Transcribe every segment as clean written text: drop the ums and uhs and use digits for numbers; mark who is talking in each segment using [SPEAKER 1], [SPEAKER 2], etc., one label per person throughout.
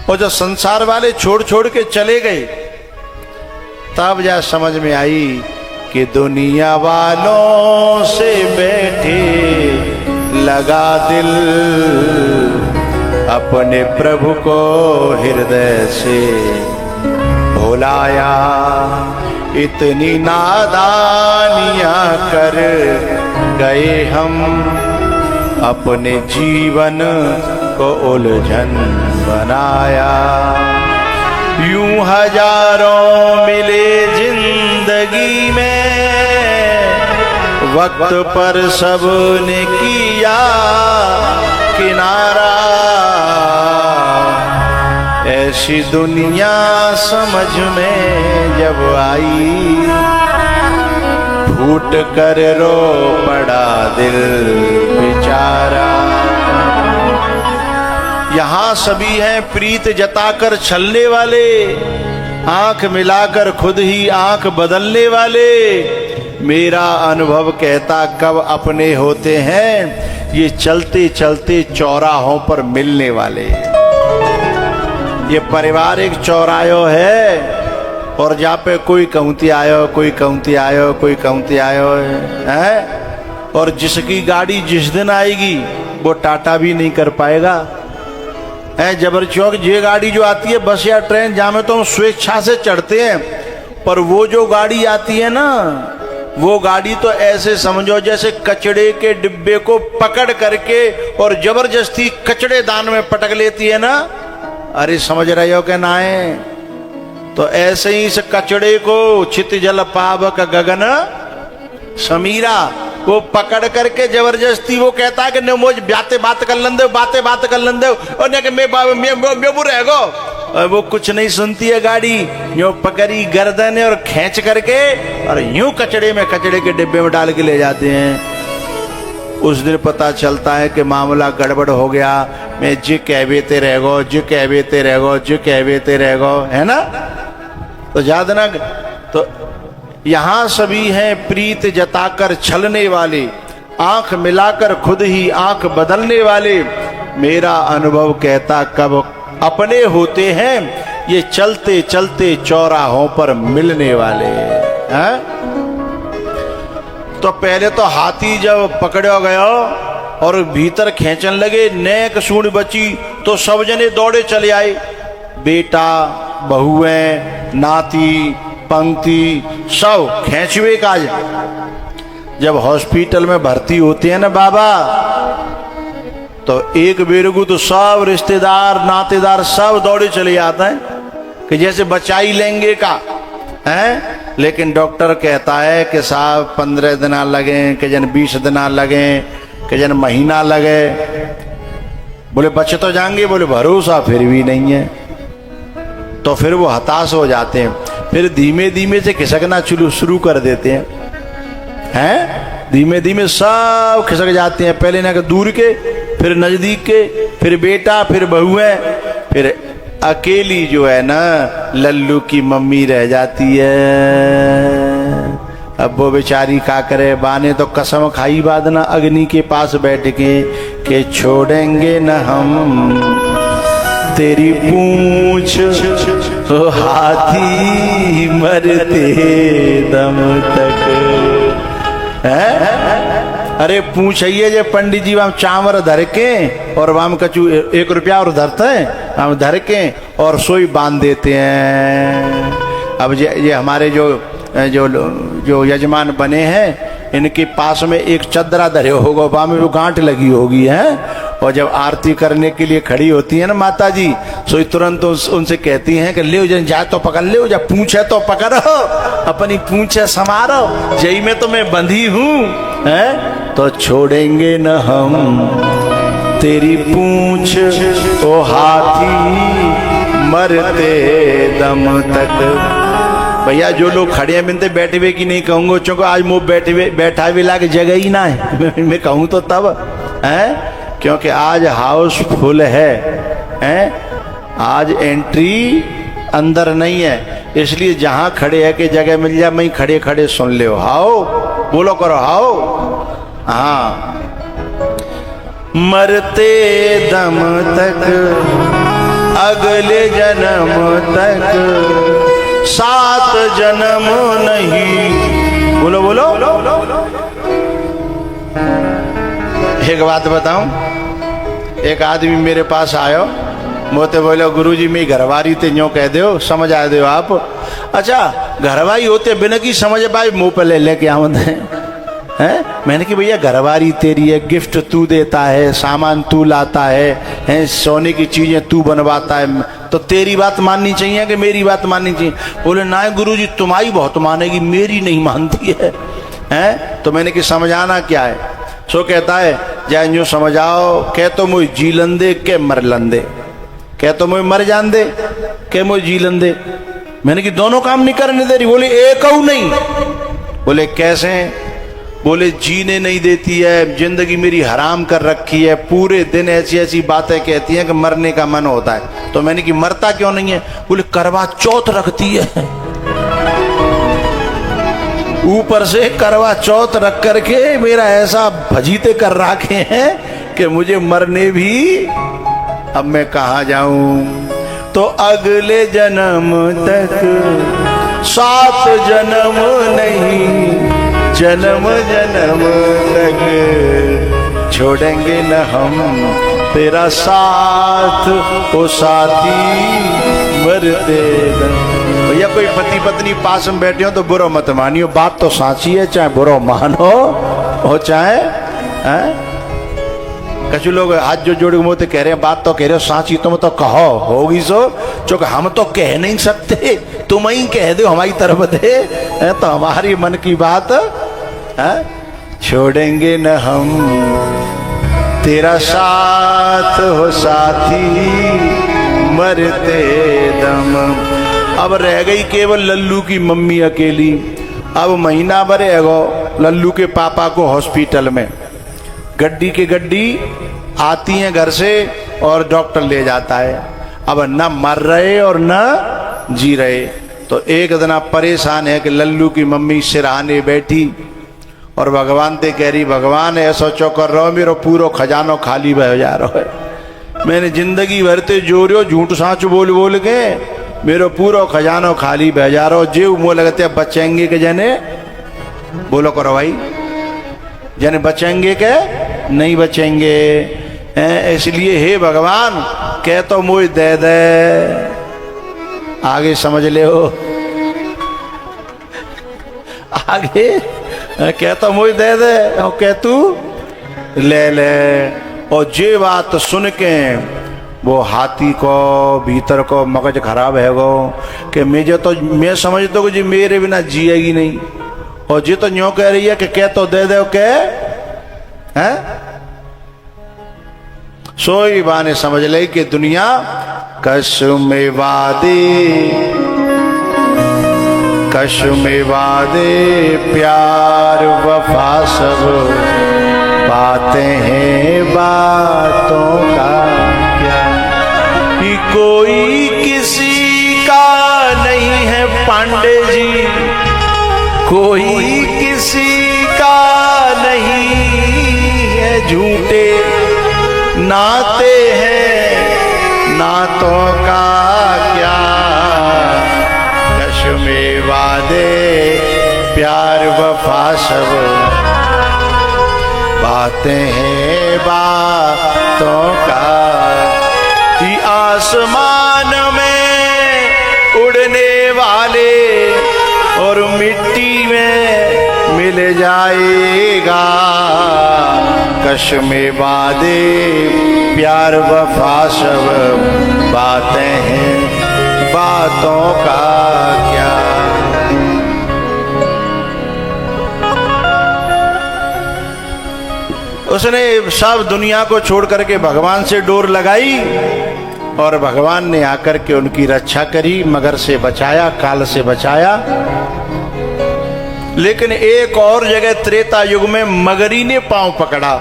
[SPEAKER 1] और जब संसार वाले छोड़ छोड़ के चले गए तब जा समझ में आई कि दुनिया वालों से बैठे लगा दिल, अपने प्रभु को हृदय से भुलाया। इतनी नादानियां कर गए हम, अपने जीवन को उलझन बनाया। यूं हजारों मिले जिंदगी में, वक्त पर सबने किया किनारा। ऐसी दुनिया समझ में जब आई, फूट कर रो पड़ा दिल बेचारा। यहाँ सभी हैं प्रीत जताकर छलने वाले, आंख मिलाकर खुद ही आंख बदलने वाले। मेरा अनुभव कहता कब अपने होते हैं ये चलते चलते चौराहों पर मिलने वाले। ये परिवार एक चौराहा है और जहाँ पे कोई कौंती आयो, कोई कौंती आयो, कोई कौंती आयो है। और जिसकी गाड़ी जिस दिन आएगी वो टाटा भी नहीं कर पाएगा। है जबर चौक ये गाड़ी जो आती है बस या ट्रेन, जहाँ में तो हम स्वेच्छा से चढ़ते हैं, पर वो जो गाड़ी आती है ना, वो गाड़ी तो ऐसे समझो जैसे कचड़े के डिब्बे को पकड़ करके और जबरदस्ती कचड़े दान में पटक लेती है ना। अरे समझ रहे हो क्या ना है? तो ऐसे ही इस कचड़े को चित जल पावक गगन समीरा, वो पकड़ करके जबरदस्ती वो कहता है कि न मुझ बात कर लन दो, बात कर लन दो, और न कि मैं बुरे गो। और वो कुछ नहीं सुनती है गाड़ी, यूं पकड़ी गर्दन और खींच करके और यूं कचड़े के डिब्बे में डाल के ले जाते हैं। उस दिन पता चलता है कि मामला गड़बड़ हो गया। मैं जी कहते रह गो, जी कहते रह गो, जी कहते रह गो, है ना। तो याद ना, तो यहाँ सभी हैं प्रीत जताकर छलने वाले, आंख मिलाकर खुद ही आंख बदलने वाले। मेरा अनुभव कहता कब अपने होते हैं ये चलते चलते चौराहों पर मिलने वाले हैं। तो पहले तो हाथी जब पकड़ो गयो और भीतर खींचन लगे, नेक सूंड बची तो सब जने दौड़े चले आए। बेटा, बहुएं, नाती, पंक्ति सब खींचवे काज। जब हॉस्पिटल में भर्ती होते हैं ना बाबा, तो एक बेरगु तो सब रिश्तेदार नातेदार सब दौड़े चले जाते हैं कि जैसे बचाई लेंगे का है। लेकिन डॉक्टर कहता है कि साहब 15 दिन लगे, कि जन 20 दिन लगे, कि जन महीना लगे। बोले बच्चे तो जाएंगे, बोले भरोसा फिर भी नहीं है। तो फिर वो हताश हो जाते हैं, फिर धीमे धीमे से खिसकना शुरू कर देते हैं। धीमे धीमे सब खिसक जाते हैं, पहले ना दूर के, फिर नजदीक के, फिर बेटा, फिर बहुएं, फिर अकेली जो है ना लल्लू की मम्मी रह जाती है। अब वो बेचारी का करे, बाने तो कसम खाई बाद ना अग्नि के पास बैठ के छोड़ेंगे न हम तेरी पूंछ हाथी मरते दम तक है। अरे पूछिए जे पंडित जी वाम चावल धर के और वाम कचू 1 रुपया और धरते हैं, हम धर के और सोई बांध देते हैं। अब ये हमारे जो यजमान बने हैं, इनके पास में एक चदरा धरे होगा, वाम में वो गांठ लगी होगी है। और जब आरती करने के लिए खड़ी होती है ना माता जी, सो तुरंत उनसे कहती हैं कि ले जन जाए तो पकड़ ले, जब पूछे तो पकड़ो, अपनी पूछे समारो, जई में तो मैं बंधी हूँ है। तो छोड़ेंगे न हम तेरी पूंछ ओ हाथी मरते दम तक। भैया जो लोग खड़े हैं मिलते बैठे हुए की नहीं कहूँगा, चूंकि आज मुँह बैठा हुए लाके जगह ही ना है मैं कहूँ तो तब है, क्योंकि आज हाउस फुल है। आज एंट्री अंदर नहीं है, इसलिए जहाँ खड़े है कि जगह मिल जाए मैं खड़े खड़े सुन ले। हाओ बोलो करो हाओ। हाँ, मरते दम तक अगले जन्म तक 7 जन्म नहीं। बोलो बोलो। एक बात बताऊं, एक आदमी मेरे पास आयो, मोते बोलो गुरुजी मैं घरवारी ते न्यो कह दो, समझ आ दो आप। अच्छा घरवारी होते बिना की समझ पाए मुंह पे ले लेके आवत हैं। मैंने कि भैया घरवारी तेरी है, गिफ्ट तू देता है, सामान तू लाता है, सोने की चीजें तू बनवाता है, तो तेरी बात माननी चाहिए कि मेरी बात माननी चाहिए? बोले ना गुरुजी तुम्हारी बहुत मानेगी, मेरी नहीं मानती है। तो मैंने कि समझाना क्या है? सो कहता है जाए यूँ समझाओ, कह तो मुझे जी लंदे के मर लंदे, कह तो मुझे मर जान दे के मुझे जी लंदे। मैंने कि दोनों काम नहीं करने दे रही। बोले एक नहीं। बोले कैसे? बोले जीने नहीं देती है, जिंदगी मेरी हराम कर रखी है, पूरे दिन ऐसी ऐसी बातें कहती हैं कि मरने का मन होता है। तो मैंने कि मरता क्यों नहीं है? बोले करवा चौथ रखती है, ऊपर से करवा चौथ रख करके मेरा ऐसा भजीते कर रखे हैं कि मुझे मरने भी, अब मैं कहाँ जाऊं? तो अगले जन्म तक 7 जन्म नहीं, जन्म जन्म तक छोड़ेंगे न हम तेरा साथ, ओ साथी मरते दम। भैया कोई पति पत्नी पास में बैठे हो तो बुरा मत मानियो, बात तो साची है, चाहे बुरा मानो हो चाहे कुछ लोग हाथ जो जोड़ के मुँह कह रहे हैं बात तो कह रहे हो साची, तुम तो कहो होगी सो, चूंकि हम तो कह नहीं सकते, तुम ही कह दो हमारी तरफ दे, तो हमारी मन की बात छोड़ेंगे न हम तेरा साथ, हो साथी मरते दम। अब रह गई केवल लल्लू की मम्मी अकेली। अब महीना भर एगो लल्लू के पापा को हॉस्पिटल में गड्डी के गड्डी आती हैं घर से और डॉक्टर ले जाता है। अब न मर रहे और न जी रहे, तो एक दिन परेशान है कि लल्लू की मम्मी सिरहाने बैठी और भगवान ते कह रही भगवान ऐसा चौकर रहो मेरो पूरो खजानो खाली बह जा रहा है। मैंने जिंदगी भर ते जोरियो झूठ साँच बोल बोल के मेरो पूरो खजानो खाली बह जा रहा हो। जे मुँह लगते बचेंगे के जने बोलो करो भाई, जने बचेंगे के नहीं बचेंगे। इसलिए हे भगवान कह तो मुझे दे दे, आगे समझ ले हो, आगे कह तो मुझे दे दे और कह तू ले ले। और जे बात सुन के वो हाथी को भीतर को मगज खराब है गो कि मैं समझता हूँ जी मेरे बिना जिएगी नहीं, और जी तो न्यों कह रही है कि कह तो दे दे के हैं। सोई बाने समझ ले कि दुनिया कसम वादे प्यार वफा सब बातें हैं बातों का क्या, कि कोई किसी का नहीं है पांडे जी, कोई किसी का नहीं है, झूठे नाते हैं नातों का क्या, कश्मे वादे प्यार वफा सब बातें हैं बातों का, कि आसमान में उड़ने वाले और मिट्टी में मिल जाएगा, कश्मे वादे प्यार वफा सब बातें हैं बातों का क्या। उसने सब दुनिया को छोड़ करके भगवान से डोर लगाई और भगवान ने आकर के उनकी रक्षा करी, मगर से बचाया, काल से बचाया। लेकिन एक और जगह त्रेता युग में मगरी ने पांव पकड़ा,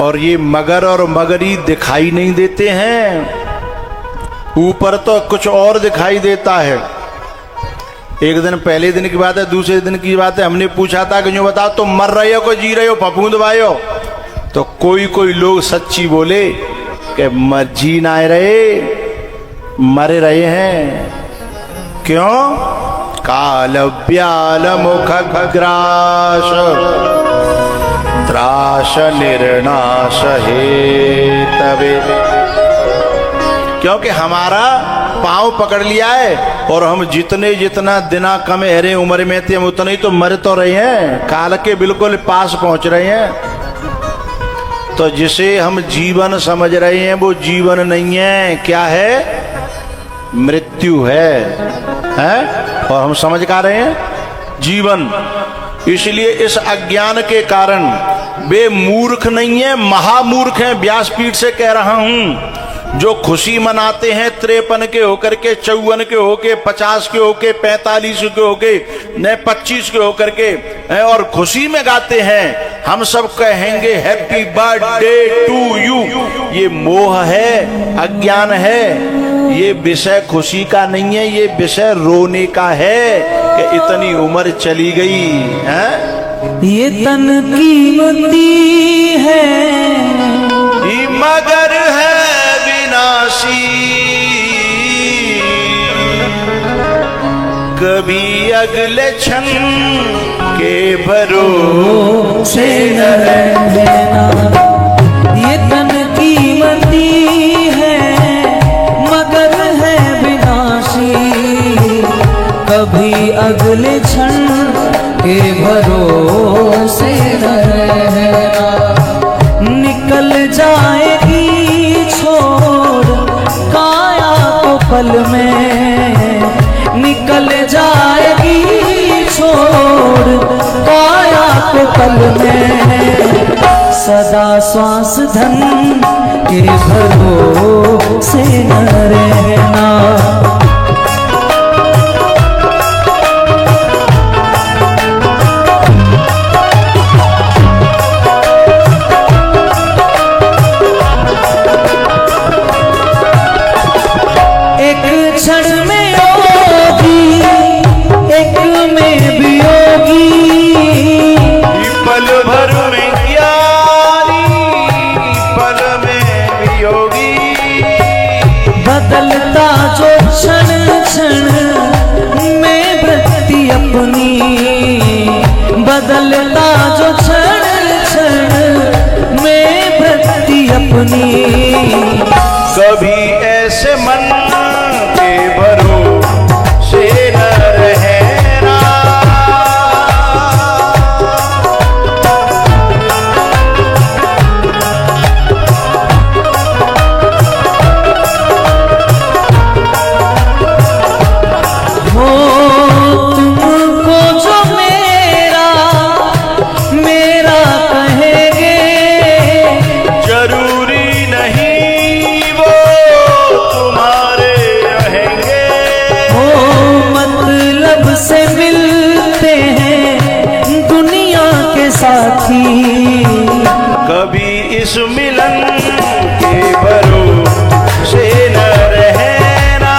[SPEAKER 1] और ये मगर और मगरी दिखाई नहीं देते हैं, ऊपर तो कुछ और दिखाई देता है। एक दिन पहले दिन की बात है, दूसरे दिन की बात है, हमने पूछा था कि जो बताओ तुम मर रहे हो को जी रहे हो फफूंद भाई हो, तो कोई कोई लोग सच्ची बोले कि जी ना रहे, मरे रहे हैं। क्यों? काल व्याल मुख ग्रास त्रास निर्नाश हे तबे। क्योंकि हमारा पांव पकड़ लिया है और हम जितना दिना कम हरे उम्र में थे, हम उतने ही तो मर तो रहे हैं, काल के बिल्कुल पास पहुंच रहे हैं। तो जिसे हम जीवन समझ रहे हैं वो जीवन नहीं है, क्या है? मृत्यु है? और हम समझ का रहे हैं जीवन। इसलिए इस अज्ञान के कारण वे मूर्ख नहीं है, महामूर्ख हैं। व्यासपीठ से कह रहा हूं, जो खुशी मनाते हैं 53 के होकर के, 54 के होके, 50 के होके, 45 के होके, न 25 के होकर के, और खुशी में गाते हैं, हम सब कहेंगे हैप्पी बर्थडे टू यू। ये मोह है, अज्ञान है। ये विषय खुशी का नहीं है, ये विषय रोने का है कि इतनी उम्र चली गई है।
[SPEAKER 2] ये तन कीमती है
[SPEAKER 1] मगर है विनाशी, कभी अगले क्षण के भरोसे न
[SPEAKER 2] रहना। ये तन कीमती है मगर है विनाशी, कभी अगले क्षण के भरोसे न रहना। निकल जाएगी छोड़ काया को पल में, निकल जाएगी छोड़ काया को पल में। सदा श्वास धन के भरोसे न रहना। बदलता जो क्षण क्षण में वृत्ति अपनी, बदलता जो क्षण क्षण में वृत्ति अपनी।
[SPEAKER 1] कभी ऐसे मन के भरोसे न रहना। कभी इस मिलन के भरोसे न रहना।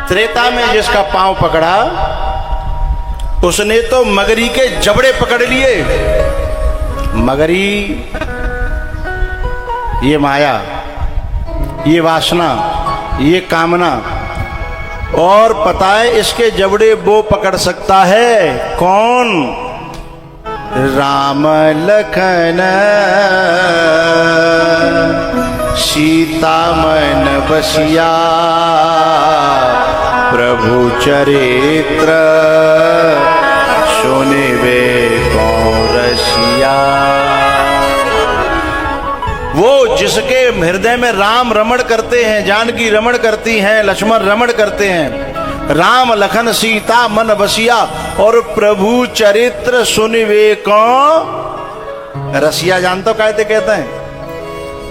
[SPEAKER 1] त्रेता में जिसका पांव पकड़ा उसने तो मगरी के जबड़े पकड़ लिए। मगरी ये माया, ये वासना, ये कामना, और पता है इसके जबड़े वो पकड़ सकता है कौन? राम लखन सीता मन बसिया, प्रभु चरित्र सुनिबे कौन रसिया। वो जिसके हृदय में राम रमण करते हैं, जानकी रमण करती हैं, लक्ष्मण रमण करते हैं, राम लखन सीता मन बसिया, और प्रभु चरित्र सुनिबे कौन रसिया। जानते हो कहते हैं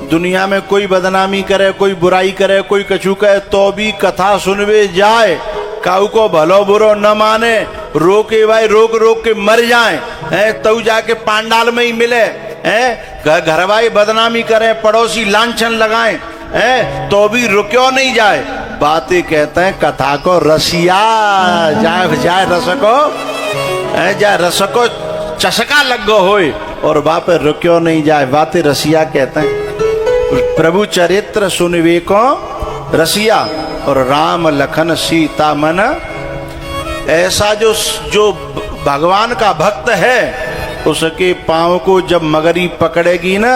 [SPEAKER 1] दुनिया में कोई बदनामी करे, कोई बुराई करे, कोई कछु कहे, तो भी कथा सुनवे जाए, काऊ को भलो बुरो न माने, रोके भाई रोक रोक के मर जाए, तब जाके पांडाल में ही मिले, घर भाई बदनामी करे, पड़ोसी लांछन लगाए, तो भी रुक्यो नहीं जाए। बातें कहते हैं कथा को रसिया, जाए रसको, जाए रसको चसका लग गो होए, और बाप रुक्यो नहीं जाए, बातें रसिया कहते हैं। प्रभु चरित्र सुनवे को रसिया, और राम लखन सीता मन, ऐसा जो भगवान का भक्त है, उसके पांव को जब मगरी पकड़ेगी ना,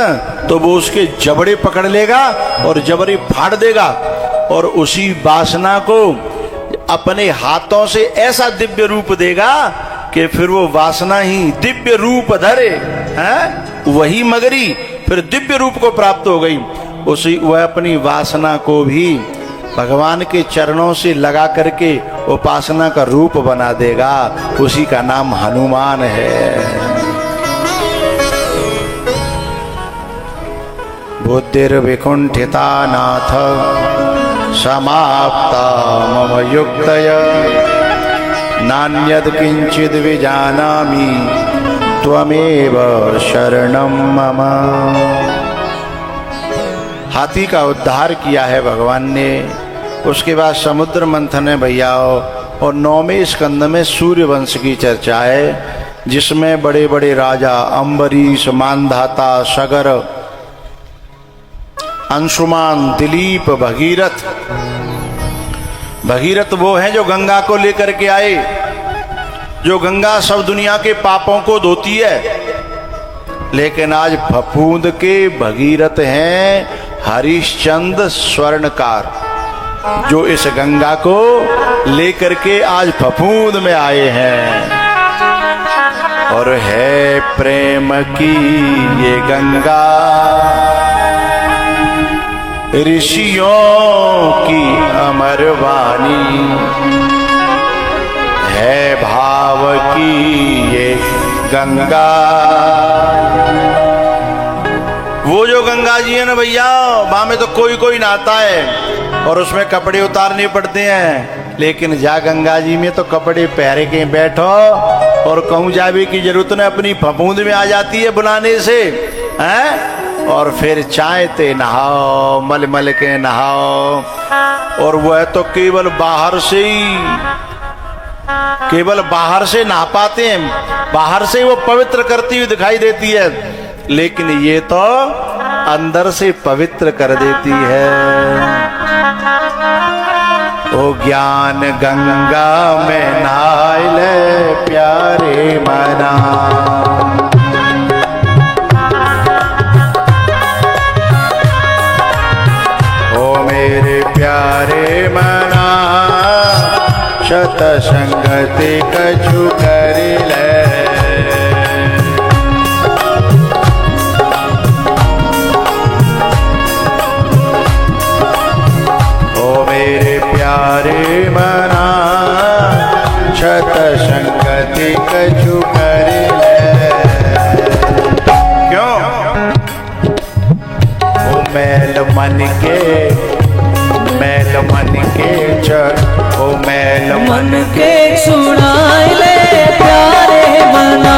[SPEAKER 1] तो वो उसके जबड़े पकड़ लेगा और जबड़े फाड़ देगा, और उसी वासना को अपने हाथों से ऐसा दिव्य रूप देगा कि फिर वो वासना ही दिव्य रूप धरे, वही मगरी फिर दिव्य रूप को प्राप्त हो गई। उसी वह अपनी वासना को भी भगवान के चरणों से लगा करके उपासना का रूप बना देगा, उसी का नाम हनुमान है। बुद्धिर्विकुंठिता नाथ समाप्ता मम युक्तय, नान्यद किंचिद विजानामि त्वमेव शरणम मम। हाथी का उद्धार किया है भगवान ने। उसके बाद समुद्र मंथन है भैया, और 9वें स्कंद में सूर्य वंश की चर्चा है, जिसमें बड़े बड़े राजा अम्बरीश, मानधाता, सगर, अंशुमान, दिलीप, भगीरथ। भगीरथ वो हैं जो गंगा को लेकर के आए, जो गंगा सब दुनिया के पापों को धोती है। लेकिन आज फफूंद के भगीरथ हैं हरिश्चंद्र स्वर्णकार, जो इस गंगा को लेकर के आज फफूंद में आए हैं। और है प्रेम की ये गंगा, ऋषियों की अमर वाणी, है भाव की ये गंगा। वो जो गंगा जी है ना भैया, वहां में तो कोई कोई नहाता है और उसमें कपड़े उतारने पड़ते हैं, लेकिन जा गंगा जी में तो कपड़े पहरे के बैठो और कहूं जावे की जरूरत नहीं, अपनी फफूंद में आ जाती है बुलाने से, हैं? और फिर चाहते नहाओ, मल मल के नहाओ। और वह तो केवल बाहर से नहा पाते हैं, बाहर से वो पवित्र करती हुई दिखाई देती है, लेकिन ये तो अंदर से पवित्र कर देती है। ओ ज्ञान गंगा में नहाए ले प्यारे मना, मेरे प्यारे मना, शत संगति कछु कर ले। ओ मेरे प्यारे मना, शत संगति कछु कर ले। क्यों? ओ मैल मन के ओ मैल
[SPEAKER 2] मन के छुड़ाए ले प्यारे मना,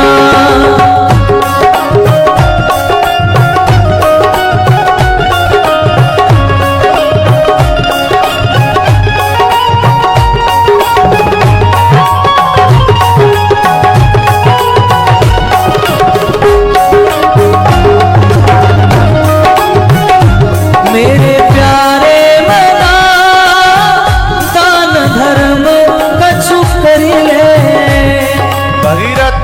[SPEAKER 2] मेरे प्यारे मना, दान धर्म कछु कर ले।
[SPEAKER 1] भगीरथ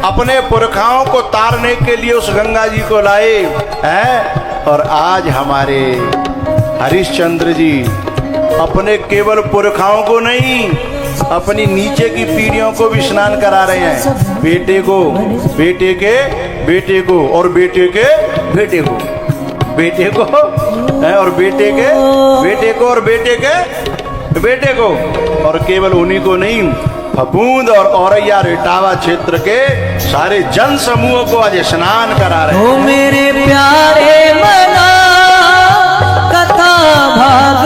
[SPEAKER 1] अपने पुरखाओं को तारने के लिए उस गंगा जी को लाए हैं, और आज हमारे हरिश्चंद्र जी अपने केवल पुरखाओं को नहीं, अपनी नीचे की पीढ़ियों को भी स्नान करा रहे हैं। बेटे को, बेटे के बेटे को, और बेटे के बेटे को, बेटे को और बेटे के बेटे को, और बेटे के बेटे को, और केवल उन्हीं को नहीं, फफूंद और औरैया इटावा क्षेत्र के सारे जन समूह को आज स्नान करा रहे हैं।
[SPEAKER 2] ओ मेरे प्यारे मना, भाग